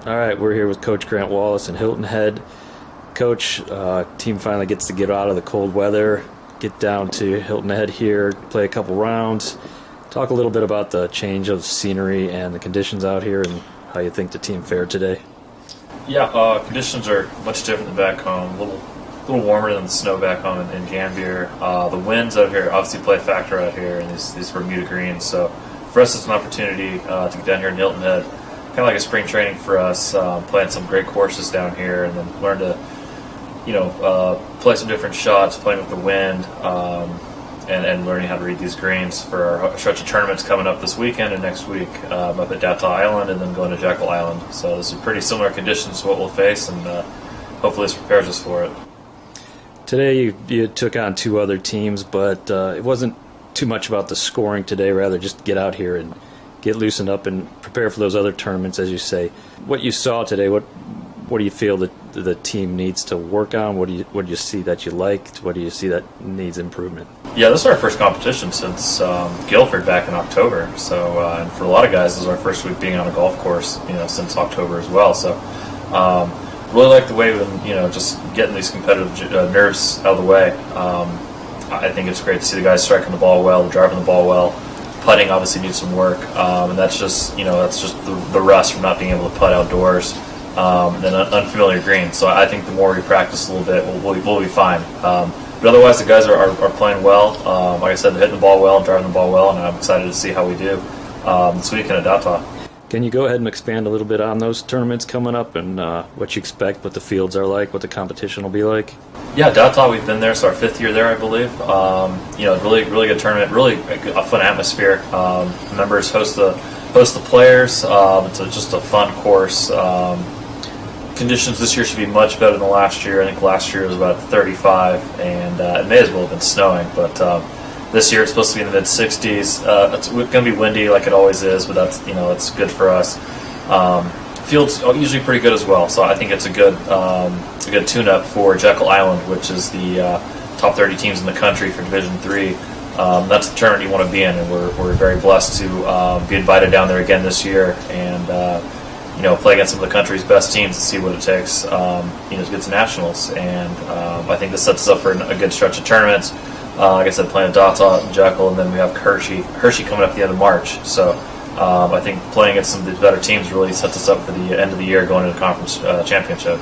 All right, we're here with Coach Grant Wallace in Hilton Head. Coach, team finally gets to get out of the cold weather, get down to Hilton Head here, play a couple rounds. Talk a little bit about the change of scenery and the conditions out here and how you think the team fared today. Yeah, conditions are much different than back home. A little warmer than the snow back home in Gambier. The winds out here obviously play a factor out here in these Bermuda greens. So for us, it's an opportunity to get down here in Hilton Head, kind of like a spring training for us, playing some great courses down here, and then learn to, play some different shots, playing with the wind, and learning how to read these greens for our stretch of tournaments coming up this weekend and next week up at Data Island and then going to Jekyll Island. So this is pretty similar conditions to what we'll face, and hopefully this prepares us for it. Today you took on two other teams, but it wasn't too much about the scoring today, rather just get out here and get loosened up and prepare for those other tournaments, as you say. What you saw today, what do you feel that the team needs to work on? What do you see that you liked? What do you see that needs improvement? Yeah, this is our first competition since Guilford back in October. So, and for a lot of guys, this is our first week being on a golf course, since October as well. So, really like the way when just getting these competitive nerves out of the way. I think it's great to see the guys striking the ball well, driving the ball well. Putting obviously needs some work, and that's just the rust from not being able to putt outdoors. And an unfamiliar green. So I think the more we practice a little bit, we'll be fine. But otherwise, the guys are playing well. Like I said, they're hitting the ball well, driving the ball well, and I'm excited to see how we do this weekend at Data. Can you go ahead and expand a little bit on those tournaments coming up and what you expect, what the fields are like, what the competition will be like? Yeah, Data, we've been there. It's our 5th year there, I believe. Really good tournament, really a fun atmosphere. Members host the players. It's just a fun course. Conditions this year should be much better than last year. I think last year was about 35, and it may as well have been snowing. But this year it's supposed to be in the mid-60s. It's going to be windy like it always is, but that's good for us. Fields are usually pretty good as well, so I think it's a good tune-up for Jekyll Island, which is the top 30 teams in the country for Division III. That's the tournament you want to be in, and we're very blessed to be invited down there again this year and play against some of the country's best teams to see what it takes to get to nationals. And I think this sets us up for a good stretch of tournaments. Like I said, playing Data and Jekyll, and then we have Hershey coming up at the end of March. So I think playing against some of the better teams really sets us up for the end of the year going into the conference championship.